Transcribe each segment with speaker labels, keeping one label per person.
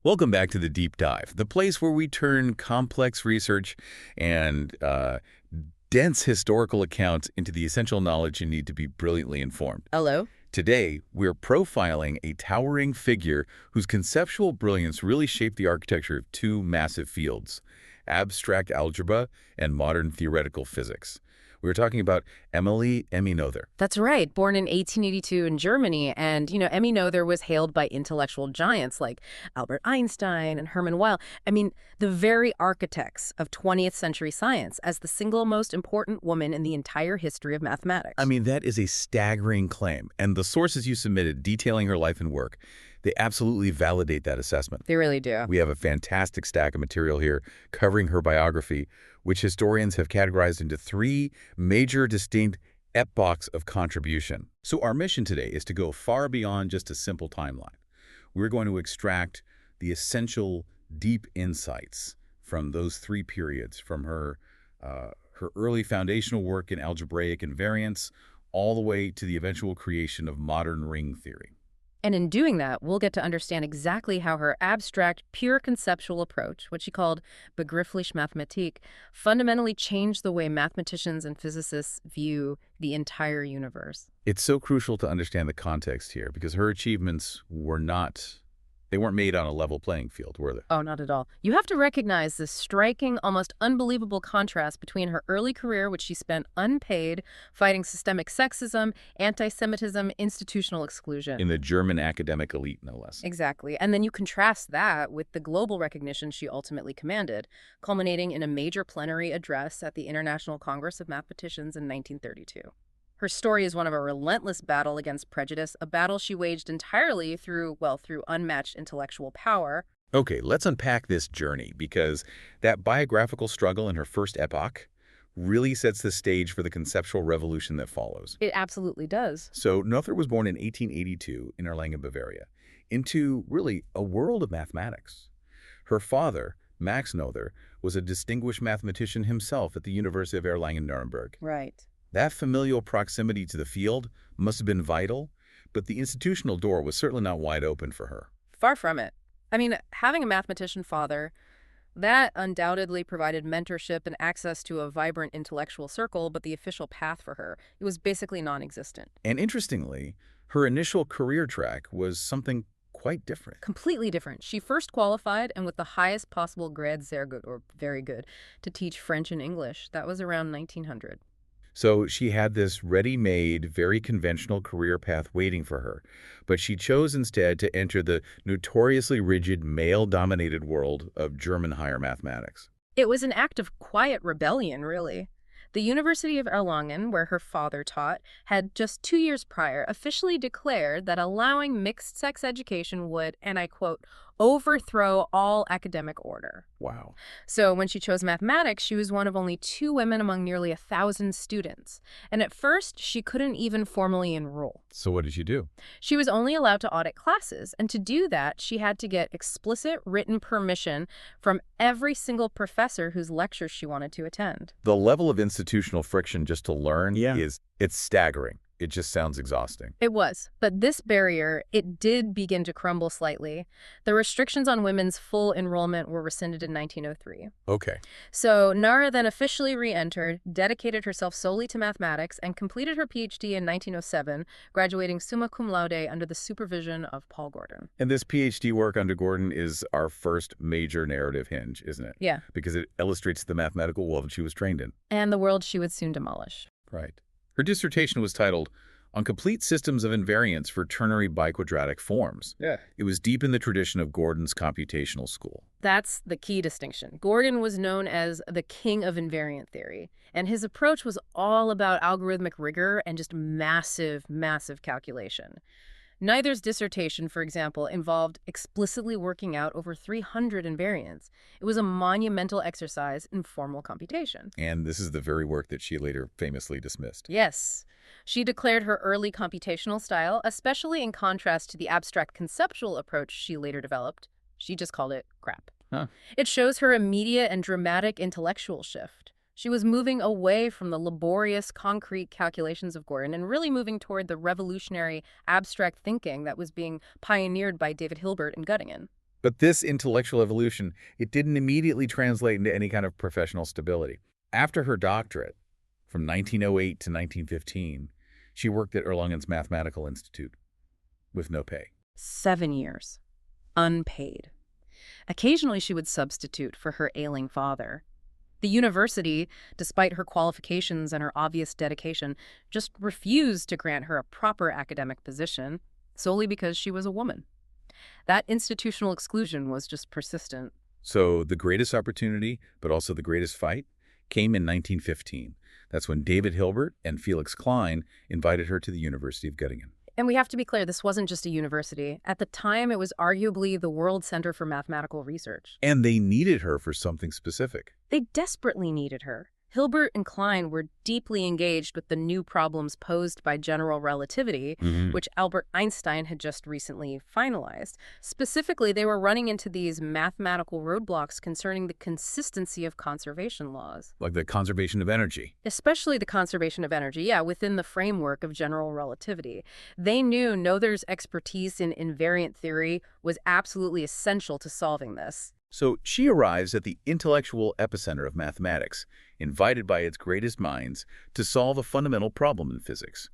Speaker 1: Welcome back to the Deep Dive, the place where we turn complex research and dense historical accounts into the essential knowledge you need to be brilliantly informed.
Speaker 2: Hello?
Speaker 1: Today, we're profiling a towering figure whose conceptual brilliance really shaped the architecture of two massive fields, abstract algebra and modern theoretical physics. We're talking about Amalie Emmy Noether.
Speaker 2: That's right. Born in 1882 in Germany. And, Emmy Noether was hailed by intellectual giants like Albert Einstein and Hermann Weyl. The very architects of 20th century science as the single most important woman in the entire history of mathematics.
Speaker 1: That is a staggering claim. And the sources you submitted detailing her life and work, they absolutely validate that assessment.
Speaker 2: They really do.
Speaker 1: We have a fantastic stack of material here covering her biography, which historians have categorized into three major distinct epochs of contribution. So our mission today is to go far beyond just a simple timeline. We're going to extract the essential deep insights from those three periods, from her early foundational work in algebraic invariance all the way to the eventual creation of modern ring theory.
Speaker 2: And in doing that, we'll get to understand exactly how her abstract, pure conceptual approach, what she called begriffliche Mathematik, fundamentally changed the way mathematicians and physicists view the entire universe.
Speaker 1: It's so crucial to understand the context here because her achievements weren't made on a level playing field, were they?
Speaker 2: Oh, not at all. You have to recognize this striking, almost unbelievable contrast between her early career, which she spent unpaid, fighting systemic sexism, anti-Semitism, institutional exclusion.
Speaker 1: In the German academic elite, no less.
Speaker 2: Exactly. And then you contrast that with the global recognition she ultimately commanded, culminating in a major plenary address at the International Congress of Mathematicians in 1932. Her story is one of a relentless battle against prejudice, a battle she waged entirely through unmatched intellectual power.
Speaker 1: Okay, let's unpack this journey because that biographical struggle in her first epoch really sets the stage for the conceptual revolution that follows.
Speaker 2: It absolutely does.
Speaker 1: So Noether was born in 1882 in Erlangen, Bavaria, into really a world of mathematics. Her father, Max Noether, was a distinguished mathematician himself at the University of Erlangen, Nuremberg.
Speaker 2: Right.
Speaker 1: That familial proximity to the field must have been vital, but the institutional door was certainly not wide open for her.
Speaker 2: Far from it. Having a mathematician father, that undoubtedly provided mentorship and access to a vibrant intellectual circle, but the official path for her, it was basically non-existent.
Speaker 1: And interestingly, her initial career track was something quite different.
Speaker 2: Completely different. She first qualified, and with the highest possible grade, sehr gut, or very good, to teach French and English. That was around 1900.
Speaker 1: So she had this ready-made, very conventional career path waiting for her, but she chose instead to enter the notoriously rigid, male-dominated world of German higher mathematics.
Speaker 2: It was an act of quiet rebellion, really. The University of Erlangen, where her father taught, had just 2 years prior officially declared that allowing mixed-sex education would, and I quote, overthrow all academic order.
Speaker 1: Wow.
Speaker 2: So when she chose mathematics, she was one of only 2 women among nearly 1,000 students. And at first, she couldn't even formally enroll.
Speaker 1: So what did she do?
Speaker 2: She was only allowed to audit classes, and to do that, she had to get explicit written permission from every single professor whose lectures she wanted to attend.
Speaker 1: The level of institutional friction just to learn it's staggering. It just sounds exhausting.
Speaker 2: It was. But this barrier, it did begin to crumble slightly. The restrictions on women's full enrollment were rescinded in 1903.
Speaker 1: Okay.
Speaker 2: So Noether then officially re-entered, dedicated herself solely to mathematics, and completed her PhD in 1907, graduating summa cum laude under the supervision of Paul Gordon.
Speaker 1: And this PhD work under Gordon is our first major narrative hinge, isn't it?
Speaker 2: Yeah.
Speaker 1: Because it illustrates the mathematical world she was trained in.
Speaker 2: And the world she would soon demolish.
Speaker 1: Right. Her dissertation was titled On Complete Systems of Invariance for Ternary Biquadratic Forms. Yeah. It was deep in the tradition of Gordon's computational school.
Speaker 2: That's the key distinction. Gordon was known as the king of invariant theory, and his approach was all about algorithmic rigor and just massive, massive calculation. Noether's dissertation, for example, involved explicitly working out over 300 invariants. It was a monumental exercise in formal computation.
Speaker 1: And this is the very work that she later famously dismissed.
Speaker 2: Yes. She declared her early computational style, especially in contrast to the abstract conceptual approach she later developed. She just called it crap.
Speaker 1: Huh.
Speaker 2: It shows her immediate and dramatic intellectual shift. She was moving away from the laborious, concrete calculations of Gordon and really moving toward the revolutionary, abstract thinking that was being pioneered by David Hilbert in Göttingen.
Speaker 1: But this intellectual evolution, it didn't immediately translate into any kind of professional stability. After her doctorate, from 1908 to 1915, she worked at Erlangen's Mathematical Institute with no pay.
Speaker 2: 7 years. Unpaid. Occasionally she would substitute for her ailing father. The university, despite her qualifications and her obvious dedication, just refused to grant her a proper academic position, solely because she was a woman. That institutional exclusion was just persistent.
Speaker 1: So the greatest opportunity, but also the greatest fight, came in 1915. That's when David Hilbert and Felix Klein invited her to the University of Göttingen.
Speaker 2: And we have to be clear, this wasn't just a university. At the time, it was arguably the world center for mathematical research.
Speaker 1: And they needed her for something specific.
Speaker 2: They desperately needed her. Hilbert and Klein were deeply engaged with the new problems posed by general relativity, which Albert Einstein had just recently finalized. Specifically, they were running into these mathematical roadblocks concerning the consistency of conservation laws.
Speaker 1: Like the conservation of energy.
Speaker 2: Especially the conservation of energy, yeah, within the framework of general relativity. They knew Noether's expertise in invariant theory was absolutely essential to solving this.
Speaker 1: So she arrives at the intellectual epicenter of mathematics, invited by its greatest minds to solve a fundamental problem in physics.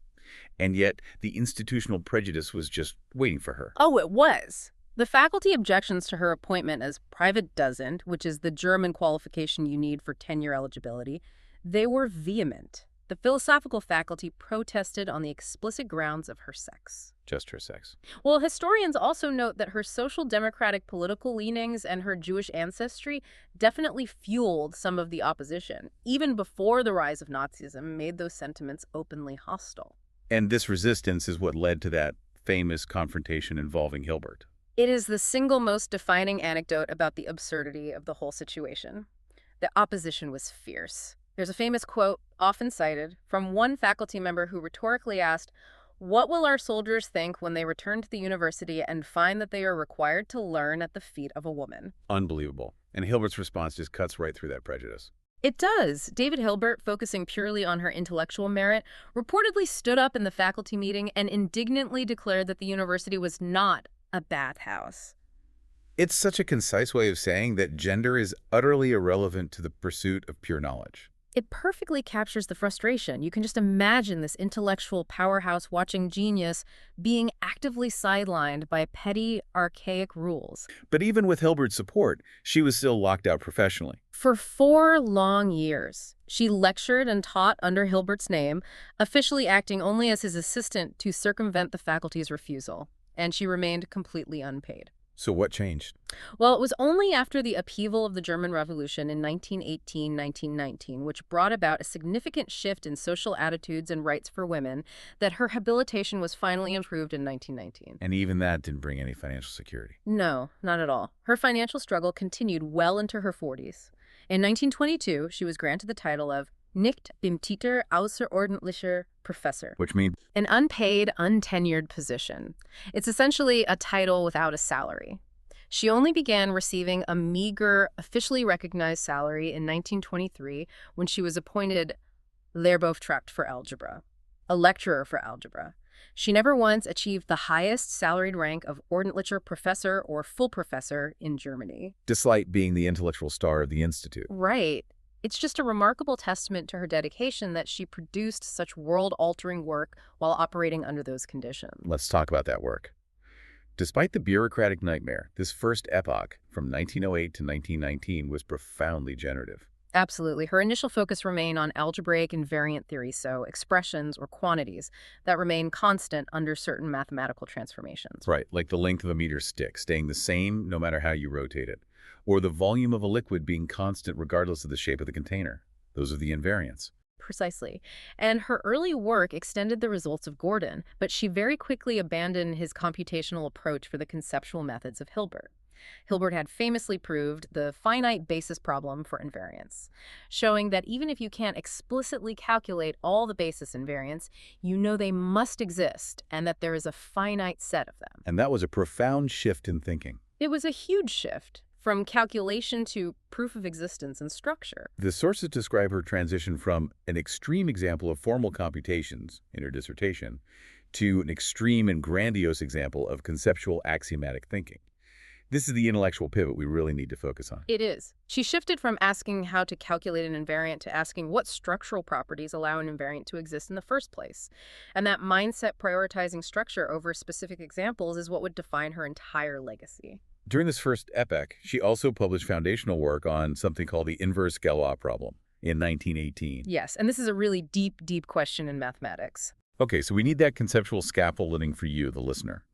Speaker 1: And yet, the institutional prejudice was just waiting for her.
Speaker 2: Oh, it was. The faculty objections to her appointment as private Dozent, which is the German qualification you need for tenure eligibility, they were vehement. The philosophical faculty protested on the explicit grounds of her sex.
Speaker 1: Just her sex.
Speaker 2: Well, historians also note that her social democratic political leanings and her Jewish ancestry definitely fueled some of the opposition, even before the rise of Nazism made those sentiments openly hostile.
Speaker 1: And this resistance is what led to that famous confrontation involving Hilbert.
Speaker 2: It is the single most defining anecdote about the absurdity of the whole situation. The opposition was fierce. There's a famous quote, often cited, from one faculty member who rhetorically asked, "What will our soldiers think when they return to the university and find that they are required to learn at the feet of a woman?"
Speaker 1: Unbelievable. And Hilbert's response just cuts right through that prejudice.
Speaker 2: It does. David Hilbert, focusing purely on her intellectual merit, reportedly stood up in the faculty meeting and indignantly declared that the university was not a bathhouse.
Speaker 1: It's such a concise way of saying that gender is utterly irrelevant to the pursuit of pure knowledge.
Speaker 2: It perfectly captures the frustration. You can just imagine this intellectual powerhouse-watching genius being actively sidelined by petty, archaic rules.
Speaker 1: But even with Hilbert's support, she was still locked out professionally.
Speaker 2: For 4 long years, she lectured and taught under Hilbert's name, officially acting only as his assistant to circumvent the faculty's refusal. And she remained completely unpaid.
Speaker 1: So what changed?
Speaker 2: Well, it was only after the upheaval of the German Revolution in 1918-1919, which brought about a significant shift in social attitudes and rights for women, that her habilitation was finally improved in 1919.
Speaker 1: And even that didn't bring any financial security.
Speaker 2: No, not at all. Her financial struggle continued well into her 40s. In 1922, she was granted the title of Nicht beim Titel außerordentlicher Professor,
Speaker 1: Which means
Speaker 2: an unpaid, untenured position. It's essentially a title without a salary. She only began receiving a meager, officially recognized salary in 1923 when she was appointed Lehrbeauftragte for Algebra, a lecturer for algebra. She never once achieved the highest salaried rank of Ordentlicher Professor or full professor in Germany.
Speaker 1: despite being the intellectual star of the institute.
Speaker 2: Right. It's just a remarkable testament to her dedication that she produced such world-altering work while operating under those conditions.
Speaker 1: Let's talk about that work. Despite the bureaucratic nightmare, this first epoch, from 1908 to 1919, was profoundly generative.
Speaker 2: Absolutely. Her initial focus remained on algebraic invariant theory, so expressions or quantities that remain constant under certain mathematical transformations.
Speaker 1: Right, like the length of a meter stick, staying the same no matter how you rotate it. Or the volume of a liquid being constant regardless of the shape of the container. Those are the invariants.
Speaker 2: Precisely. And her early work extended the results of Gordon, but she very quickly abandoned his computational approach for the conceptual methods of Hilbert. Hilbert had famously proved the finite basis problem for invariants, showing that even if you can't explicitly calculate all the basis invariants, you know they must exist and that there is a finite set of them.
Speaker 1: And that was a profound shift in thinking.
Speaker 2: It was a huge shift, from calculation to proof of existence and structure.
Speaker 1: The sources describe her transition from an extreme example of formal computations in her dissertation to an extreme and grandiose example of conceptual axiomatic thinking. This is the intellectual pivot we really need to focus on.
Speaker 2: It is. She shifted from asking how to calculate an invariant to asking what structural properties allow an invariant to exist in the first place. And that mindset prioritizing structure over specific examples is what would define her entire legacy.
Speaker 1: During this first epoch, she also published foundational work on something called the inverse Galois problem in 1918.
Speaker 2: Yes, and this is a really deep, deep question in mathematics.
Speaker 1: Okay, so we need that conceptual scaffolding for you, the listener.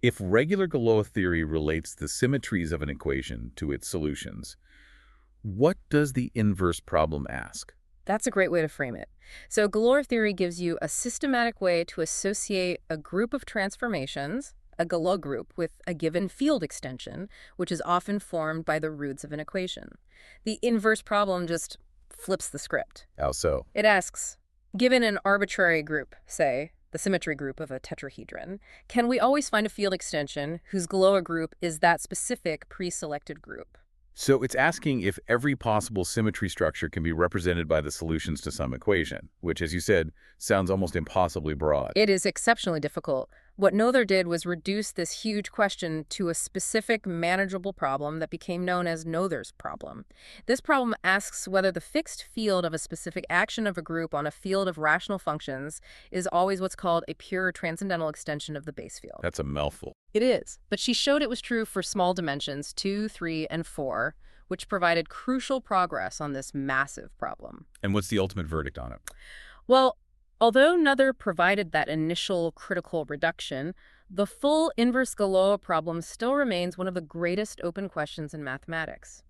Speaker 1: If regular Galois theory relates the symmetries of an equation to its solutions, what does the inverse problem ask?
Speaker 2: That's a great way to frame it. So Galois theory gives you a systematic way to associate a group of transformations, a Galois group, with a given field extension, which is often formed by the roots of an equation. The inverse problem just flips the script.
Speaker 1: How so?
Speaker 2: It asks, given an arbitrary group, say, the symmetry group of a tetrahedron, can we always find a field extension whose Galois group is that specific pre-selected group?
Speaker 1: So it's asking if every possible symmetry structure can be represented by the solutions to some equation, which, as you said, sounds almost impossibly broad.
Speaker 2: It is exceptionally difficult. What Noether did was reduce this huge question to a specific manageable problem that became known as Noether's problem. This problem asks whether the fixed field of a specific action of a group on a field of rational functions is always what's called a pure transcendental extension of the base field.
Speaker 1: That's a mouthful.
Speaker 2: It is, but she showed it was true for small dimensions 2, 3, and 4, which provided crucial progress on this massive problem.
Speaker 1: And what's the ultimate verdict on it?
Speaker 2: Well, although Noether provided that initial critical reduction, the full inverse Galois problem still remains one of the greatest open questions in mathematics.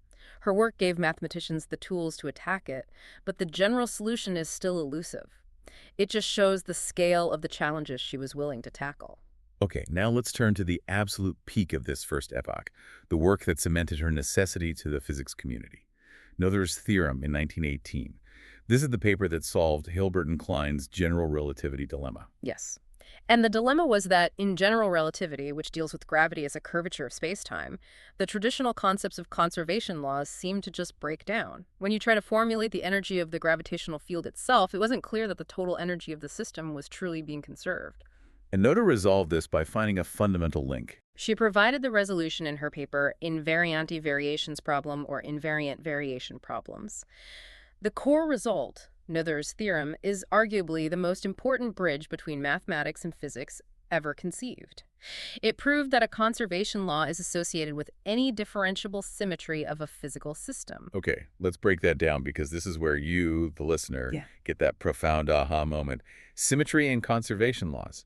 Speaker 2: Her work gave mathematicians the tools to attack it, but the general solution is still elusive. It just shows the scale of the challenges she was willing to tackle.
Speaker 1: Okay, now let's turn to the absolute peak of this first epoch, the work that cemented her necessity to the physics community. Noether's Theorem in 1918. This is the paper that solved Hilbert and Klein's general relativity dilemma.
Speaker 2: Yes. And the dilemma was that in general relativity, which deals with gravity as a curvature of space-time, the traditional concepts of conservation laws seem to just break down. When you try to formulate the energy of the gravitational field itself, it wasn't clear that the total energy of the system was truly being conserved.
Speaker 1: And Noether resolved this by finding a fundamental link.
Speaker 2: She provided the resolution in her paper Invariante Variations Problem, or Invariant Variation Problems. The core result, Noether's theorem, is arguably the most important bridge between mathematics and physics ever conceived. It proved that a conservation law is associated with any differentiable symmetry of a physical system.
Speaker 1: Okay, let's break that down because this is where you, the listener, get that profound aha moment. Symmetry and conservation laws.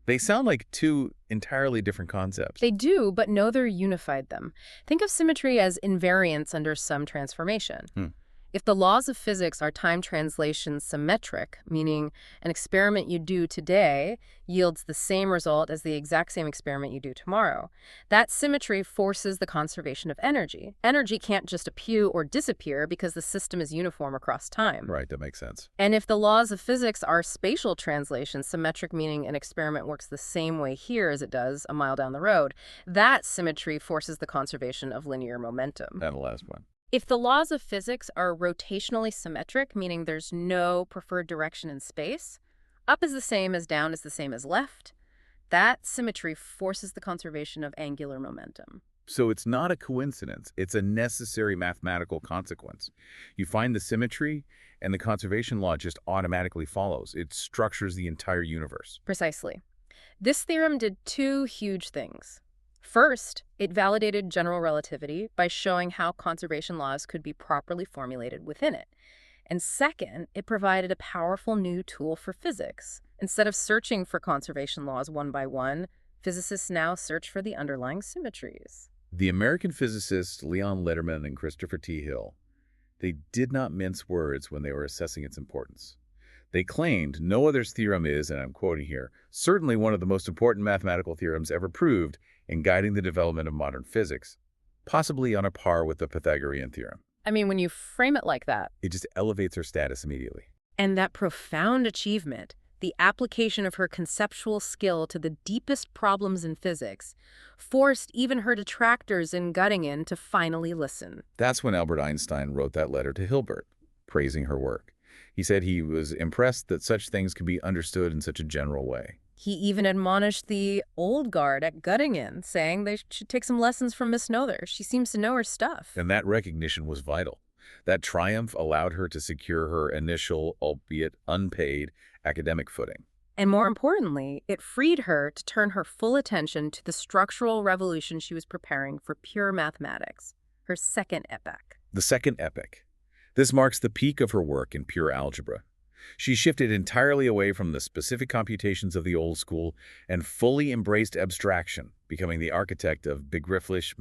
Speaker 1: They sound like two entirely different concepts.
Speaker 2: They do, but Noether unified them. Think of symmetry as invariance under some transformation. If the laws of physics are time translation symmetric, meaning an experiment you do today yields the same result as the exact same experiment you do tomorrow, that symmetry forces the conservation of energy. Energy can't just appear or disappear because the system is uniform across time.
Speaker 1: Right, that makes sense.
Speaker 2: And if the laws of physics are spatial translation symmetric, meaning an experiment works the same way here as it does a mile down the road, that symmetry forces the conservation of linear momentum.
Speaker 1: And the last one.
Speaker 2: If the laws of physics are rotationally symmetric, meaning there's no preferred direction in space, up is the same as down is the same as left, that symmetry forces the conservation of angular momentum.
Speaker 1: So it's not a coincidence. It's a necessary mathematical consequence. You find the symmetry, and the conservation law just automatically follows. It structures the entire universe.
Speaker 2: Precisely. This theorem did two huge things. First, it validated general relativity by showing how conservation laws could be properly formulated within it. And second, it provided a powerful new tool for physics. Instead of searching for conservation laws one by one, physicists now search for the underlying symmetries.
Speaker 1: The American physicists Leon Lederman and Christopher T. Hill, they did not mince words when they were assessing its importance. They claimed Noether's theorem is, and I'm quoting here, certainly one of the most important mathematical theorems ever proved in guiding the development of modern physics, possibly on a par with the Pythagorean theorem.
Speaker 2: I mean, when you frame it like that,
Speaker 1: It just elevates her status immediately.
Speaker 2: and that profound achievement, the application of her conceptual skill to the deepest problems in physics, forced even her detractors in Göttingen to finally listen.
Speaker 1: That's when Albert Einstein wrote that letter to Hilbert, praising her work. He said he was impressed that such things could be understood in such a general way.
Speaker 2: He even admonished the old guard at Göttingen, saying they should take some lessons from Miss Noether. She seems to know her stuff.
Speaker 1: And that recognition was vital. That triumph allowed her to secure her initial, albeit unpaid, academic footing.
Speaker 2: And more importantly, it freed her to turn her full attention to the structural revolution she was preparing for pure mathematics, her second epoch.
Speaker 1: The second epoch. This marks the peak of her work in pure algebra. She shifted entirely away from the specific computations of the old school and fully embraced abstraction, becoming the architect of begrifflich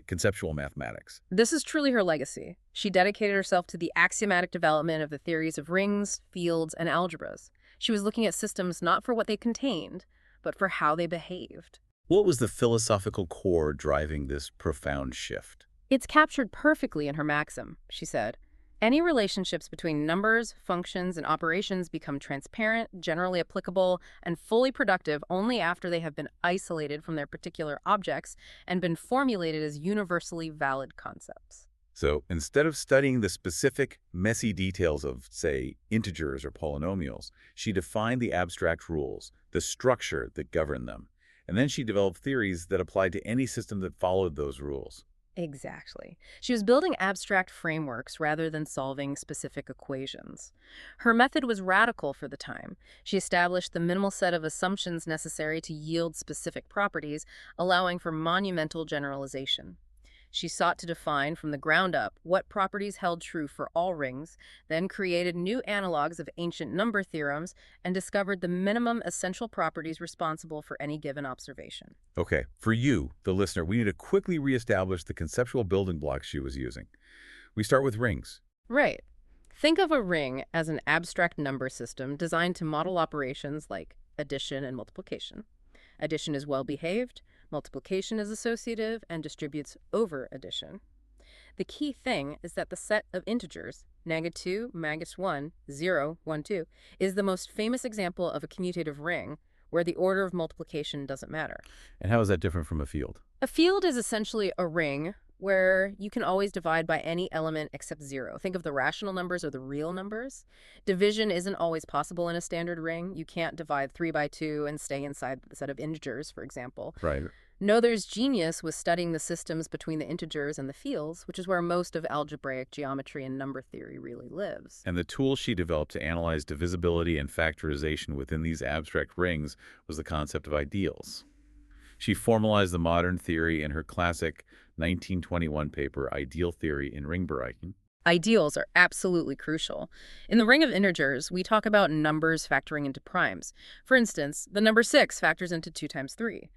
Speaker 1: conceptual mathematics.
Speaker 2: This is truly her legacy. She dedicated herself to the axiomatic development of the theories of rings, fields, and algebras. She was looking at systems not for what they contained, but for how they behaved.
Speaker 1: What was the philosophical core driving this profound shift?
Speaker 2: It's captured perfectly in her maxim, she said. Any relationships between numbers, functions, and operations become transparent, generally applicable, and fully productive only after they have been isolated from their particular objects and been formulated as universally valid concepts.
Speaker 1: So instead of studying the specific, messy details of, say, integers or polynomials, she defined the abstract rules, the structure that governed them. And then she developed theories that applied to any system that followed those rules.
Speaker 2: Exactly. She was building abstract frameworks rather than solving specific equations. Her method was radical for the time. She established the minimal set of assumptions necessary to yield specific properties, allowing for monumental generalization. She sought to define from the ground up what properties held true for all rings, then created new analogs of ancient number theorems, and discovered the minimum essential properties responsible for any given observation.
Speaker 1: Okay, for you, the listener, we need to quickly reestablish the conceptual building blocks she was using. We start with rings.
Speaker 2: Right. Think of a ring as an abstract number system designed to model operations like addition and multiplication. Addition is well-behaved, multiplication is associative, and distributes over addition. The key thing is that the set of integers, -2, -1, 0, 1, 2, is the most famous example of a commutative ring where the order of multiplication doesn't matter.
Speaker 1: And how is that different from a field?
Speaker 2: A field is essentially a ring where you can always divide by any element except 0. Think of the rational numbers or the real numbers. Division isn't always possible in a standard ring. You can't divide 3 by 2 and stay inside the set of integers, for example.
Speaker 1: Right.
Speaker 2: Noether's genius was studying the systems between the integers and the fields, which is where most of algebraic geometry and number theory really lives.
Speaker 1: And the tool she developed to analyze divisibility and factorization within these abstract rings was the concept of ideals. She formalized the modern theory in her classic 1921 paper, Ideal Theory in Ringbereichen.
Speaker 2: Ideals are absolutely crucial. In the ring of integers, we talk about numbers factoring into primes. For instance, the number 6 factors into 2 times 3.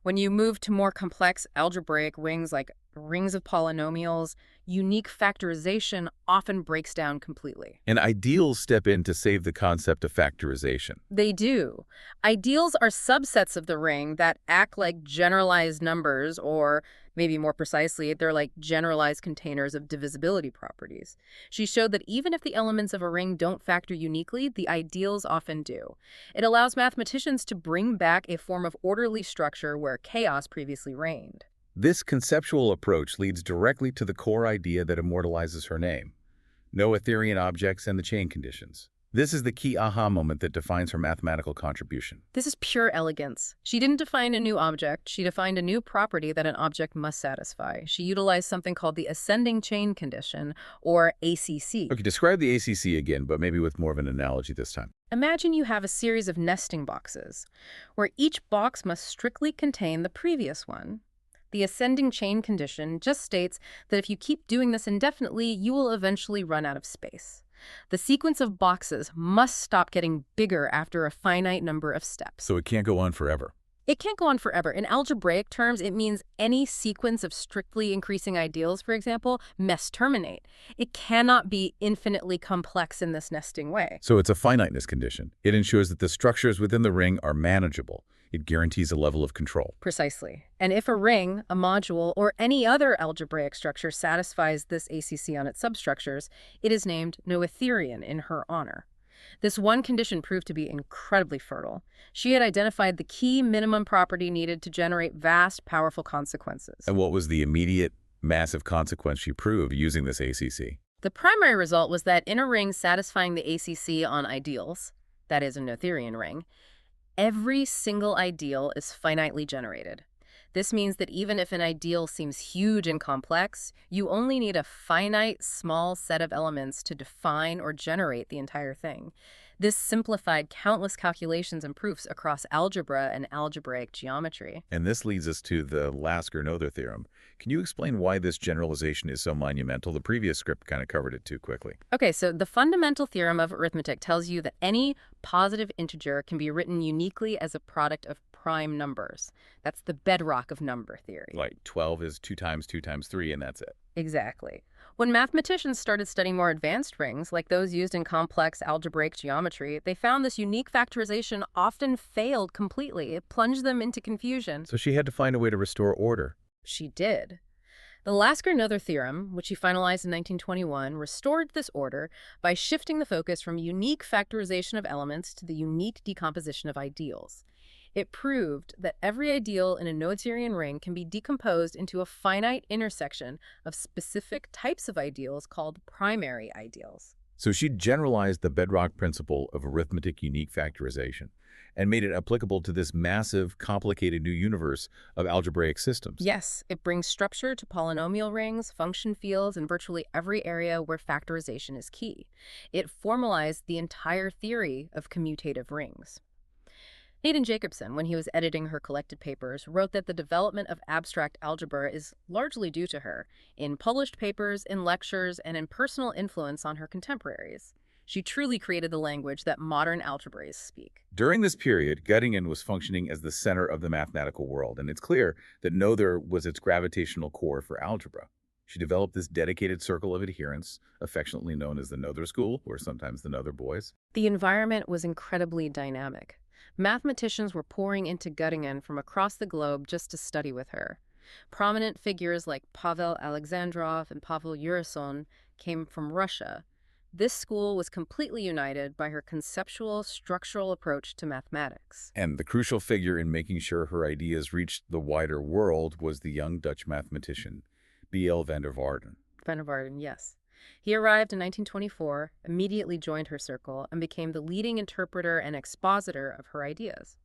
Speaker 2: When you move to more complex algebraic rings like rings of polynomials, unique factorization often breaks down completely.
Speaker 1: And ideals step in to save the concept of factorization.
Speaker 2: They do. Ideals are subsets of the ring that act like generalized numbers, or maybe more precisely, they're like generalized containers of divisibility properties. She showed that even if the elements of a ring don't factor uniquely, the ideals often do. It allows mathematicians to bring back a form of orderly structure where chaos previously reigned.
Speaker 1: This conceptual approach leads directly to the core idea that immortalizes her name: Noetherian objects and the chain conditions. This is the key aha moment that defines her mathematical contribution.
Speaker 2: This is pure elegance. She didn't define a new object. She defined a new property that an object must satisfy. She utilized something called the ascending chain condition, or ACC.
Speaker 1: Okay, describe the ACC again, but maybe with more of an analogy this time.
Speaker 2: Imagine you have a series of nesting boxes, where each box must strictly contain the previous one. The ascending chain condition just states that if you keep doing this indefinitely, you will eventually run out of space. The sequence of boxes must stop getting bigger after a finite number of steps.
Speaker 1: So it can't go on forever.
Speaker 2: It can't go on forever. In algebraic terms, it means any sequence of strictly increasing ideals, for example, must terminate. It cannot be infinitely complex in this nesting way.
Speaker 1: So it's a finiteness condition. It ensures that the structures within the ring are manageable. It guarantees a level of control.
Speaker 2: Precisely. And if a ring, a module, or any other algebraic structure satisfies this ACC on its substructures, it is named Noetherian in her honor. This one condition proved to be incredibly fertile. She had identified the key minimum property needed to generate vast, powerful consequences.
Speaker 1: And what was the immediate, massive consequence she proved using this ACC?
Speaker 2: The primary result was that in a ring satisfying the ACC on ideals, that is a Noetherian ring, Every single ideal is finitely generated. This means that even if an ideal seems huge and complex, you only need a finite, small set of elements to define or generate the entire thing. This simplified countless calculations and proofs across algebra and algebraic geometry.
Speaker 1: And this leads us to the Lasker-Noether theorem. Can you explain why this generalization is so monumental? The previous script kind of covered it too quickly.
Speaker 2: Okay, so the fundamental theorem of arithmetic tells you that any positive integer can be written uniquely as a product of prime numbers. That's the bedrock of number theory.
Speaker 1: Like 12 is 2 times 2 times 3, and that's it.
Speaker 2: Exactly. When mathematicians started studying more advanced rings, like those used in complex algebraic geometry, they found this unique factorization often failed completely. It plunged them into confusion.
Speaker 1: So she had to find a way to restore order.
Speaker 2: She did. The Lasker-Noether theorem, which he finalized in 1921, restored this order by shifting the focus from unique factorization of elements to the unique decomposition of ideals. It proved that every ideal in a Noetherian ring can be decomposed into a finite intersection of specific types of ideals called primary ideals.
Speaker 1: So she generalized the bedrock principle of arithmetic unique factorization and made it applicable to this massive, complicated new universe of algebraic systems.
Speaker 2: Yes, it brings structure to polynomial rings, function fields, and virtually every area where factorization is key. It formalized the entire theory of commutative rings. Hayden Jacobson, when he was editing her collected papers, wrote that the development of abstract algebra is largely due to her, in published papers, in lectures, and in personal influence on her contemporaries. She truly created the language that modern algebraists speak.
Speaker 1: During this period, Göttingen was functioning as the center of the mathematical world, and it's clear that Noether was its gravitational core for algebra. She developed this dedicated circle of adherents, affectionately known as the Noether School, or sometimes the Noether Boys.
Speaker 2: The environment was incredibly dynamic. Mathematicians were pouring into Göttingen from across the globe just to study with her. Prominent figures like Pavel Alexandrov and Pavel Yurison came from Russia. This school was completely united by her conceptual, structural approach to mathematics.
Speaker 1: And the crucial figure in making sure her ideas reached the wider world was the young Dutch mathematician, B.L. van der Waerden.
Speaker 2: Van der Waerden, yes. He arrived in 1924, immediately joined her circle, and became the leading interpreter and expositor of her ideas.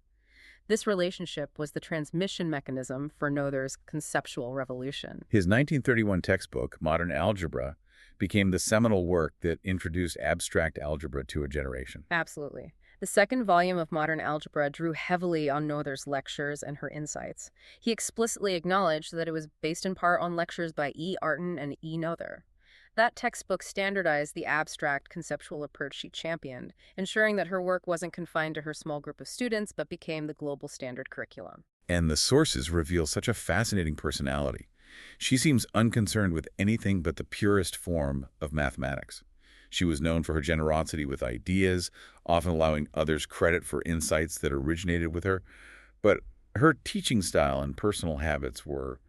Speaker 2: This relationship was the transmission mechanism for Noether's conceptual revolution.
Speaker 1: His 1931 textbook, Modern Algebra, became the seminal work that introduced abstract algebra to a generation.
Speaker 2: Absolutely. The second volume of Modern Algebra drew heavily on Noether's lectures and her insights. He explicitly acknowledged that it was based in part on lectures by E. Artin and E. Noether. That textbook standardized the abstract conceptual approach she championed, ensuring that her work wasn't confined to her small group of students, but became the global standard curriculum.
Speaker 1: And the sources reveal such a fascinating personality. She seems unconcerned with anything but the purest form of mathematics. She was known for her generosity with ideas, often allowing others credit for insights that originated with her. But her teaching style and personal habits were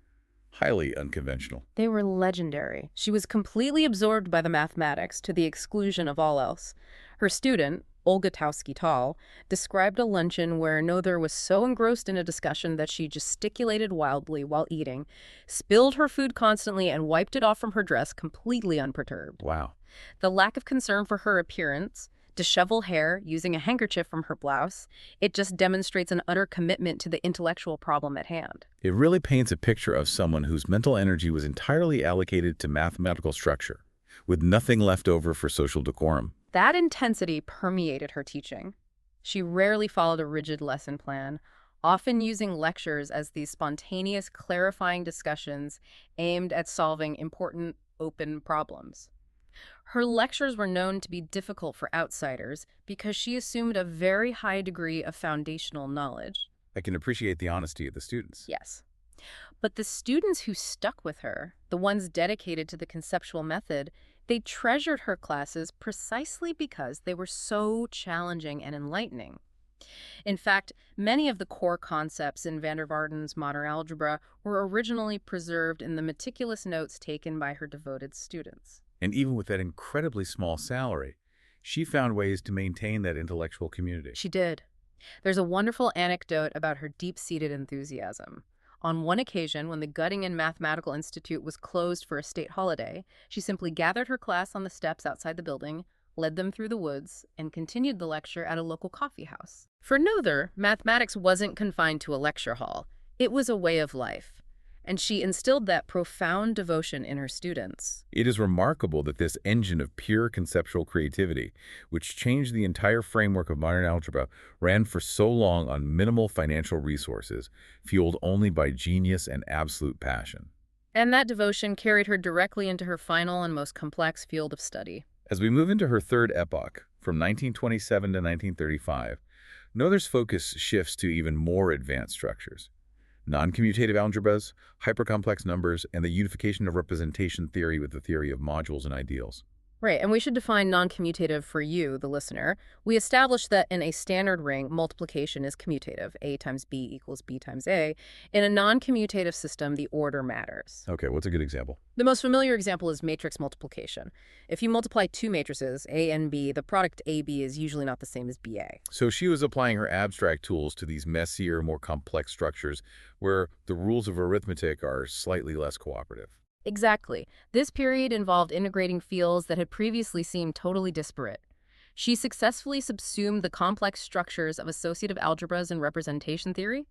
Speaker 1: highly unconventional.
Speaker 2: They were legendary. She was completely absorbed by the mathematics to the exclusion of all else. Her student, Olga Tauski-Tal, described a luncheon where Noether was so engrossed in a discussion that she gesticulated wildly while eating, spilled her food constantly, and wiped it off from her dress completely unperturbed.
Speaker 1: Wow.
Speaker 2: The lack of concern for her appearance, disheveled hair, using a handkerchief from her blouse, it just demonstrates an utter commitment to the intellectual problem at hand.
Speaker 1: It really paints a picture of someone whose mental energy was entirely allocated to mathematical structure, with nothing left over for social decorum.
Speaker 2: That intensity permeated her teaching. She rarely followed a rigid lesson plan, often using lectures as these spontaneous, clarifying discussions aimed at solving important, open problems. Her lectures were known to be difficult for outsiders because she assumed a very high degree of foundational knowledge.
Speaker 1: I can appreciate the honesty of the students.
Speaker 2: Yes. But the students who stuck with her, the ones dedicated to the conceptual method, they treasured her classes precisely because they were so challenging and enlightening. In fact, many of the core concepts in van der Waerden's Modern Algebra were originally preserved in the meticulous notes taken by her devoted students.
Speaker 1: And even with that incredibly small salary, she found ways to maintain that intellectual community.
Speaker 2: She did. There's a wonderful anecdote about her deep-seated enthusiasm. On one occasion, when the Göttingen Mathematical Institute was closed for a state holiday, she simply gathered her class on the steps outside the building, led them through the woods, and continued the lecture at a local coffee house. For Noether, mathematics wasn't confined to a lecture hall. It was a way of life, and she instilled that profound devotion in her students.
Speaker 1: It is remarkable that this engine of pure conceptual creativity, which changed the entire framework of modern algebra, ran for so long on minimal financial resources, fueled only by genius and absolute passion.
Speaker 2: And that devotion carried her directly into her final and most complex field of study.
Speaker 1: As we move into her third epoch, from 1927 to 1935, Noether's focus shifts to even more advanced structures. Non-commutative algebras, hypercomplex numbers, and the unification of representation theory with the theory of modules and ideals.
Speaker 2: Right, and we should define non-commutative for you, the listener. We established that in a standard ring, multiplication is commutative, a times b equals b times a. In a non-commutative system, the order matters.
Speaker 1: Okay, what's a good example?
Speaker 2: The most familiar example is matrix multiplication. If you multiply two matrices, A and B, the product AB is usually not the same as BA.
Speaker 1: So she was applying her abstract tools to these messier, more complex structures where the rules of arithmetic are slightly less cooperative.
Speaker 2: Exactly. This period involved integrating fields that had previously seemed totally disparate. She successfully subsumed the complex structures of associative algebras and representation theory,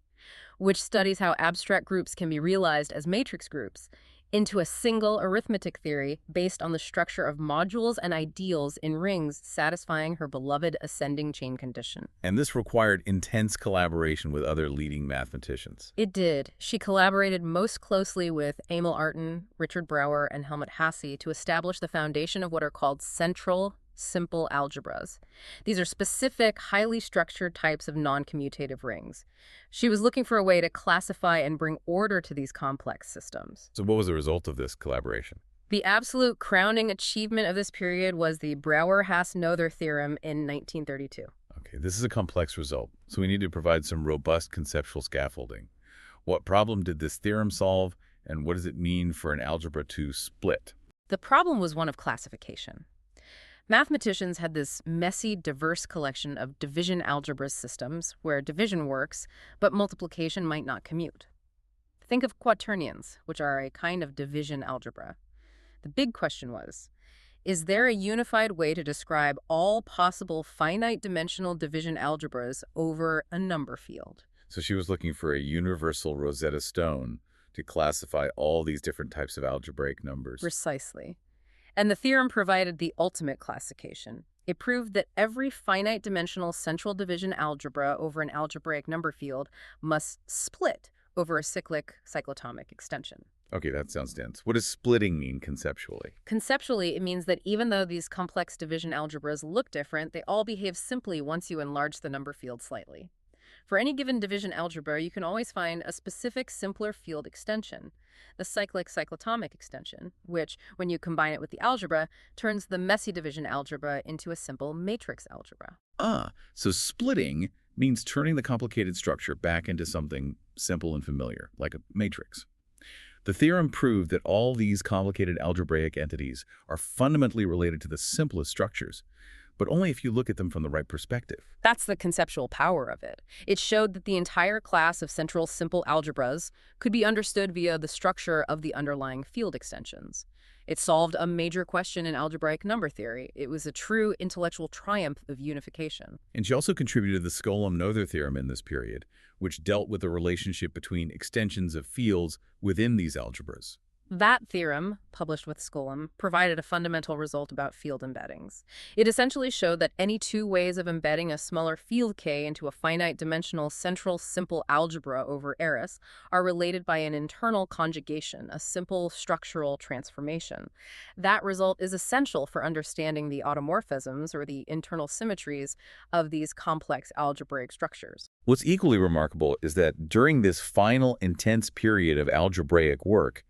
Speaker 2: which studies how abstract groups can be realized as matrix groups, into a single arithmetic theory based on the structure of modules and ideals in rings satisfying her beloved ascending chain condition.
Speaker 1: And this required intense collaboration with other leading mathematicians.
Speaker 2: It did. She collaborated most closely with Emil Artin, Richard Brouwer, and Helmut Hasse to establish the foundation of what are called central simple algebras. These are specific, highly structured types of non-commutative rings. She was looking for a way to classify and bring order to these complex systems.
Speaker 1: So what was the result of this collaboration?
Speaker 2: The absolute crowning achievement of this period was the Brouwer-Hasse-Noether theorem in 1932.
Speaker 1: Okay, this is a complex result, so we need to provide some robust conceptual scaffolding. What problem did this theorem solve, and what does it mean for an algebra to split?
Speaker 2: The problem was one of classification. Mathematicians had this messy, diverse collection of division algebra systems where division works, but multiplication might not commute. Think of quaternions, which are a kind of division algebra. The big question was, is there a unified way to describe all possible finite-dimensional division algebras over a number field?
Speaker 1: So she was looking for a universal Rosetta Stone to classify all these different types of algebraic numbers.
Speaker 2: Precisely. And the theorem provided the ultimate classification. It proved that every finite-dimensional central division algebra over an algebraic number field must split over a cyclic cyclotomic extension.
Speaker 1: Okay, that sounds dense. What does splitting mean conceptually?
Speaker 2: Conceptually, it means that even though these complex division algebras look different, they all behave simply once you enlarge the number field slightly. For any given division algebra, you can always find a specific simpler field extension, the cyclic cyclotomic extension, which, when you combine it with the algebra, turns the messy division algebra into a simple matrix algebra.
Speaker 1: So splitting means turning the complicated structure back into something simple and familiar, like a matrix. The theorem proved that all these complicated algebraic entities are fundamentally related to the simplest structures, but only if you look at them from the right perspective.
Speaker 2: That's the conceptual power of it. It showed that the entire class of central simple algebras could be understood via the structure of the underlying field extensions. It solved a major question in algebraic number theory. It was a true intellectual triumph of unification.
Speaker 1: And she also contributed the Skolem-Noether theorem in this period, which dealt with the relationship between extensions of fields within these algebras.
Speaker 2: That theorem, published with Skolem, provided a fundamental result about field embeddings. It essentially showed that any two ways of embedding a smaller field K into a finite-dimensional central simple algebra over Eris are related by an internal conjugation, a simple structural transformation. That result is essential for understanding the automorphisms, or the internal symmetries, of these complex algebraic structures.
Speaker 1: What's equally remarkable is that during this final intense period of algebraic work,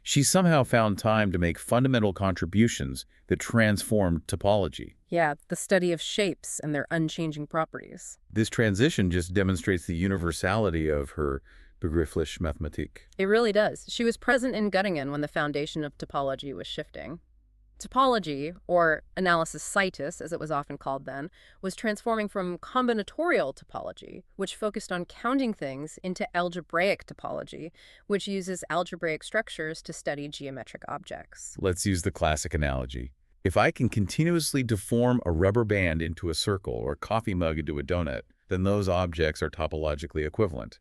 Speaker 1: she somehow found time to make fundamental contributions that transformed topology.
Speaker 2: Yeah, the study of shapes and their unchanging properties.
Speaker 1: This transition just demonstrates the universality of her begriffliche Mathematik.
Speaker 2: It really does. She was present in Göttingen when the foundation of topology was shifting. Topology, or analysis situs, as it was often called then, was transforming from combinatorial topology, which focused on counting things, into algebraic topology, which uses algebraic structures to study geometric objects.
Speaker 1: Let's use the classic analogy. If I can continuously deform a rubber band into a circle or a coffee mug into a donut, then those objects are topologically equivalent.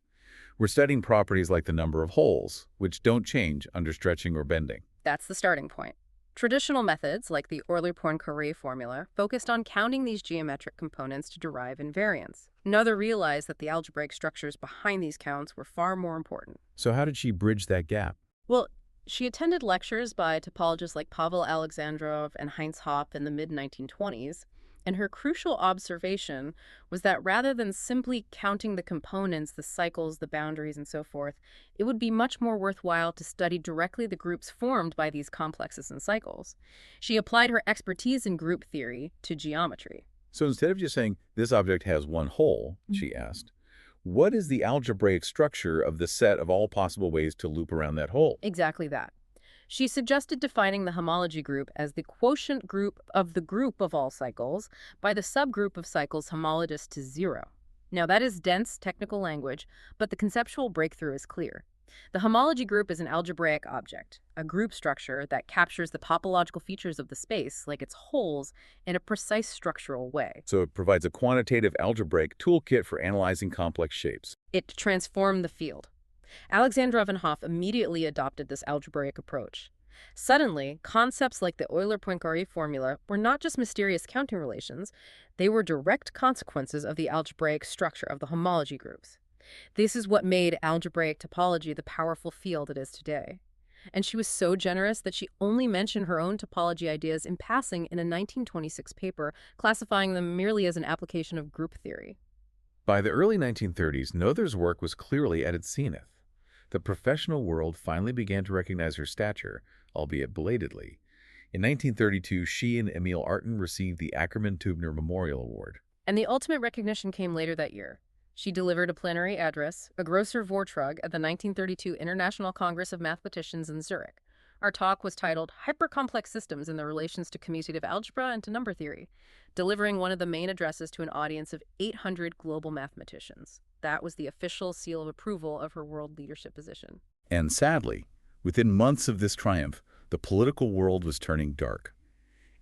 Speaker 1: We're studying properties like the number of holes, which don't change under stretching or bending.
Speaker 2: That's the starting point. Traditional methods, like the Euler-Poincaré formula, focused on counting these geometric components to derive invariance. Noether realized that the algebraic structures behind these counts were far more important.
Speaker 1: So how did she bridge that gap?
Speaker 2: Well, she attended lectures by topologists like Pavel Alexandrov and Heinz Hoppe in the mid-1920s, and her crucial observation was that rather than simply counting the components, the cycles, the boundaries, and so forth, it would be much more worthwhile to study directly the groups formed by these complexes and cycles. She applied her expertise in group theory to geometry.
Speaker 1: So instead of just saying, this object has one hole, she asked, what is the algebraic structure of the set of all possible ways to loop around that hole?
Speaker 2: Exactly that. She suggested defining the homology group as the quotient group of all cycles by the subgroup of cycles homologous to zero. Now, that is dense technical language, but the conceptual breakthrough is clear. The homology group is an algebraic object, a group structure that captures the topological features of the space, like its holes, in a precise structural way.
Speaker 1: So it provides a quantitative algebraic toolkit for analyzing complex shapes.
Speaker 2: It transformed the field. Alexandrov and Hoppe immediately adopted this algebraic approach. Suddenly, concepts like the Euler-Poincaré formula were not just mysterious counting relations, they were direct consequences of the algebraic structure of the homology groups. This is what made algebraic topology the powerful field it is today. And she was so generous that she only mentioned her own topology ideas in passing in a 1926 paper, classifying them merely as an application of group theory.
Speaker 1: By the early 1930s, Noether's work was clearly at its zenith. The professional world finally began to recognize her stature, albeit belatedly. In 1932, she and Emil Artin received the Ackermann-Tübner Memorial Award.
Speaker 2: And the ultimate recognition came later that year. She delivered a plenary address, a grosser Vortrag, at the 1932 International Congress of Mathematicians in Zurich. Our talk was titled Hypercomplex Systems in Their Relations to Commutative Algebra and to Number Theory, delivering one of the main addresses to an audience of 800 global mathematicians. That was the official seal of approval of her world leadership position.
Speaker 1: And sadly, within months of this triumph, the political world was turning dark.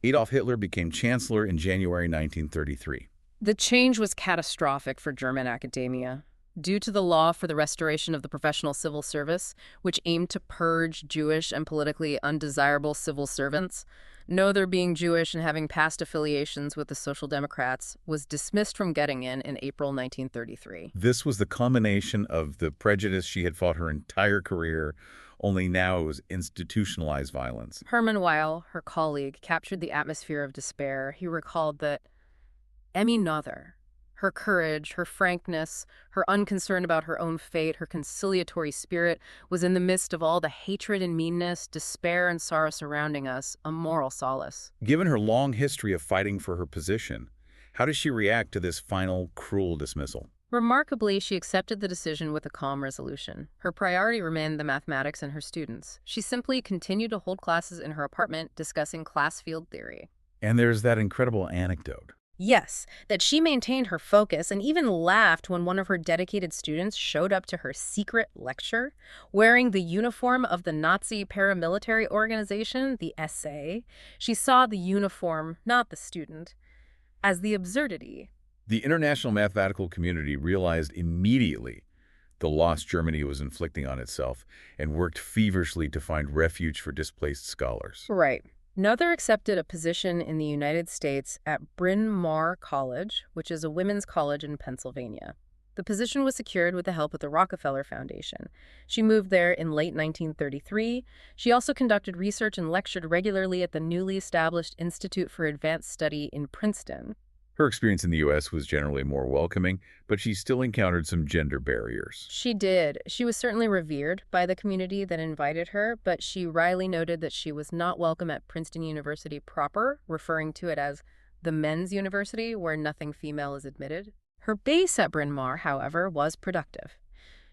Speaker 1: Adolf Hitler became chancellor in January 1933.
Speaker 2: The change was catastrophic for German academia. Due to the law for the restoration of the professional civil service, which aimed to purge Jewish and politically undesirable civil servants, Noether, being Jewish and having past affiliations with the Social Democrats, was dismissed from Göttingen in April 1933.
Speaker 1: This was the culmination of the prejudice she had fought her entire career, only now it was institutionalized violence.
Speaker 2: Hermann Weyl, her colleague, captured the atmosphere of despair. He recalled that Emmy Noether, her courage, her frankness, her unconcern about her own fate, her conciliatory spirit, was in the midst of all the hatred and meanness, despair and sorrow surrounding us, a moral solace.
Speaker 1: Given her long history of fighting for her position, how does she react to this final, cruel dismissal?
Speaker 2: Remarkably, she accepted the decision with a calm resolution. Her priority remained the mathematics and her students. She simply continued to hold classes in her apartment, discussing class field theory.
Speaker 1: And there's that incredible anecdote.
Speaker 2: Yes, that she maintained her focus and even laughed when one of her dedicated students showed up to her secret lecture wearing the uniform of the Nazi paramilitary organization, the SA. She saw the uniform, not the student, as the absurdity.
Speaker 1: The international mathematical community realized immediately the loss Germany was inflicting on itself and worked feverishly to find refuge for displaced scholars.
Speaker 2: Right. Noether accepted a position in the United States at Bryn Mawr College, which is a women's college in Pennsylvania. The position was secured with the help of the Rockefeller Foundation. She moved there in late 1933. She also conducted research and lectured regularly at the newly established Institute for Advanced Study in Princeton.
Speaker 1: Her experience in the U.S. was generally more welcoming, but she still encountered some gender barriers.
Speaker 2: She did. She was certainly revered by the community that invited her, but she wryly noted that she was not welcome at Princeton University proper, referring to it as the men's university where nothing female is admitted. Her base at Bryn Mawr, however, was productive.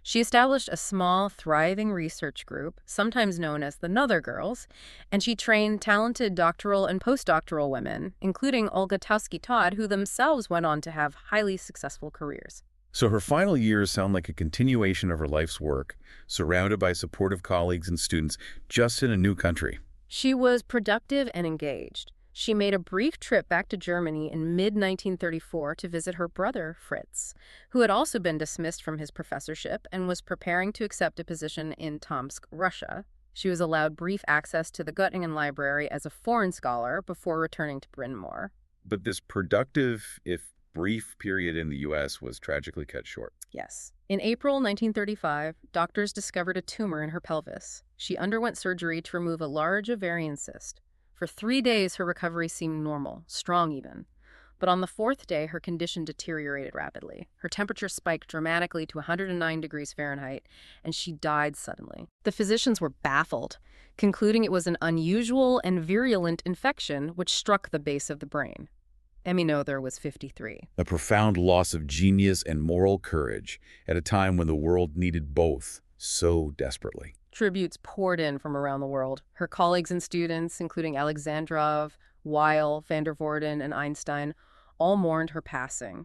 Speaker 2: She established a small, thriving research group, sometimes known as the Noether Girls, and she trained talented doctoral and postdoctoral women, including Olga Taussky-Todd, who themselves went on to have highly successful careers.
Speaker 1: So her final years sound like a continuation of her life's work, surrounded by supportive colleagues and students, just in a new country.
Speaker 2: She was productive and engaged. She made a brief trip back to Germany in mid-1934 to visit her brother, Fritz, who had also been dismissed from his professorship and was preparing to accept a position in Tomsk, Russia. She was allowed brief access to the Göttingen library as a foreign scholar before returning to Bryn Mawr.
Speaker 1: But this productive, if brief, period in the U.S. was tragically cut short.
Speaker 2: Yes. In April 1935, doctors discovered a tumor in her pelvis. She underwent surgery to remove a large ovarian cyst. For 3 days, her recovery seemed normal, strong even. But on the 4th day, her condition deteriorated rapidly. Her temperature spiked dramatically to 109 degrees Fahrenheit, and she died suddenly. The physicians were baffled, concluding it was an unusual and virulent infection which struck the base of the brain. Emmy Noether was 53.
Speaker 1: A profound loss of genius and moral courage at a time when the world needed both so desperately.
Speaker 2: Tributes poured in from around the world. Her colleagues and students, including Alexandrov, Weyl, van der Voorden, and Einstein, all mourned her passing.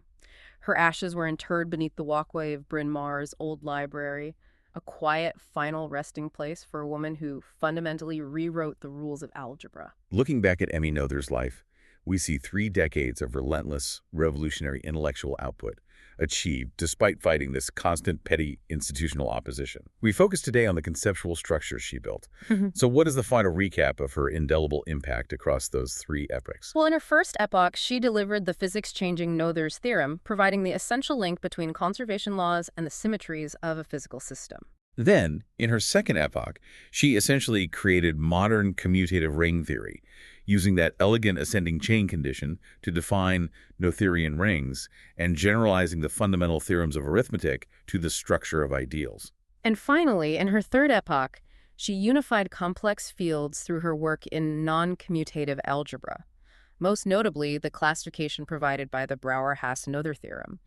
Speaker 2: Her ashes were interred beneath the walkway of Bryn Mawr's old library, a quiet, final resting place for a woman who fundamentally rewrote the rules of algebra.
Speaker 1: Looking back at Emmy Noether's life, we see 3 decades of relentless, revolutionary intellectual output achieved despite fighting this constant, petty institutional opposition. We focus today on the conceptual structures she built. So what is the final recap of her indelible impact across those 3 epochs?
Speaker 2: Well, in her first epoch, she delivered the physics-changing Noether's theorem, providing the essential link between conservation laws and the symmetries of a physical system.
Speaker 1: Then, in her second epoch, she essentially created modern commutative ring theory, using that elegant ascending chain condition to define Noetherian rings and generalizing the fundamental theorems of arithmetic to the structure of ideals.
Speaker 2: And finally, in her third epoch, she unified complex fields through her work in non-commutative algebra, most notably the classification provided by the Brouwer-Haas-Noether theorem.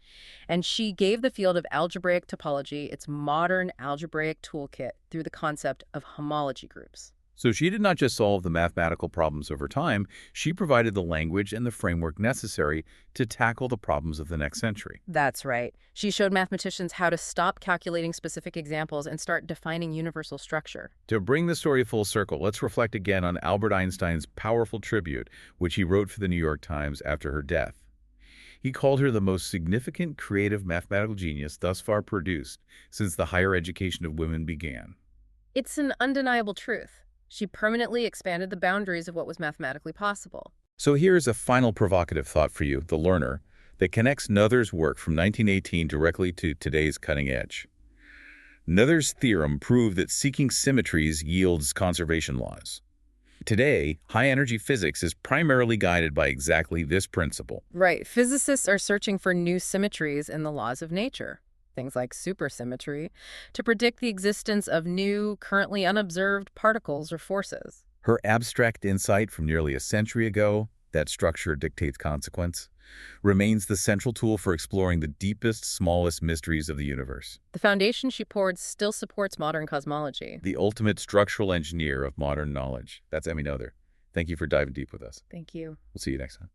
Speaker 2: And she gave the field of algebraic topology its modern algebraic toolkit through the concept of homology groups.
Speaker 1: So she did not just solve the mathematical problems over time, she provided the language and the framework necessary to tackle the problems of the next century.
Speaker 2: That's right. She showed mathematicians how to stop calculating specific examples and start defining universal structure.
Speaker 1: To bring the story full circle, let's reflect again on Albert Einstein's powerful tribute, which he wrote for the New York Times after her death. He called her the most significant creative mathematical genius thus far produced since the higher education of women began.
Speaker 2: It's an undeniable truth. She permanently expanded the boundaries of what was mathematically possible.
Speaker 1: So here's a final provocative thought for you, the learner, that connects Noether's work from 1918 directly to today's cutting edge. Noether's theorem proved that seeking symmetries yields conservation laws. Today, high-energy physics is primarily guided by exactly this principle.
Speaker 2: Right. Physicists are searching for new symmetries in the laws of nature, things like supersymmetry, to predict the existence of new, currently unobserved particles or forces.
Speaker 1: Her abstract insight from nearly a century ago, that structure dictates consequence, remains the central tool for exploring the deepest, smallest mysteries of the universe.
Speaker 2: The foundation she poured still supports modern cosmology.
Speaker 1: The ultimate structural engineer of modern knowledge. That's Emmy Noether. Thank you for diving deep with us.
Speaker 2: Thank you.
Speaker 1: We'll see you next time.